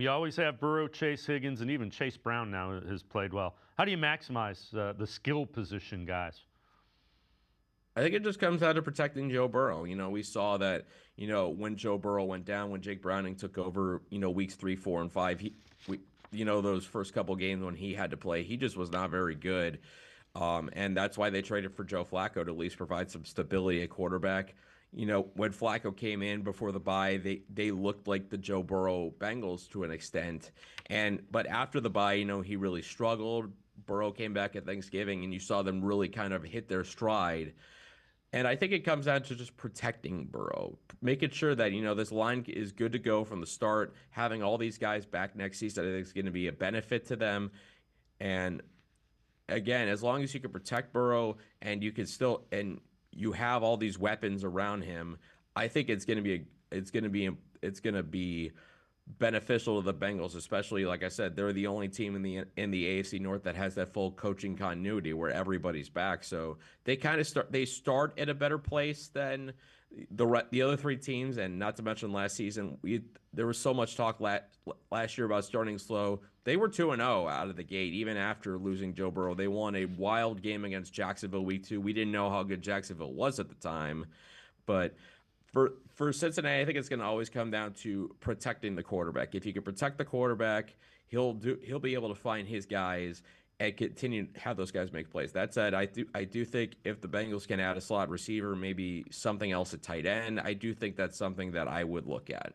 You always have Burrow, Chase, Higgins, and even Chase Brown now has played well. How do you maximize the skill position guys? I think it just comes out of protecting Joe Burrow. We saw that, when Joe Burrow went down, when Jake Browning took over, weeks 3, 4, and 5, those first couple games when he had to play, he just was not very good. And that's why they traded for Joe Flacco to at least provide some stability at quarterback. When Flacco came in before the bye, they looked like the Joe Burrow Bengals to an extent. But after the bye, he really struggled. Burrow came back at Thanksgiving, and you saw them really kind of hit their stride. And I think it comes down to just protecting Burrow, making sure that, this line is good to go from the start. Having all these guys back next season, I think is going to be a benefit to them. And again, as long as you can protect Burrow and you have all these weapons around him, I think it's going to be beneficial to the Bengals, especially like I said, they're the only team in the AFC North that has that full coaching continuity where everybody's back. So they start at a better place than the other three teams, and not to mention last season, there was so much talk last year about starting slow. They were 2-0 out of the gate, even after losing Joe Burrow. They won a wild game against Jacksonville week 2. We didn't know how good Jacksonville was at the time, but for Cincinnati, I think it's going to always come down to protecting the quarterback. If you can protect the quarterback, he'll be able to find his guys and continue to have those guys make plays. That said, I do think if the Bengals can add a slot receiver, maybe something else at tight end, I do think that's something that I would look at.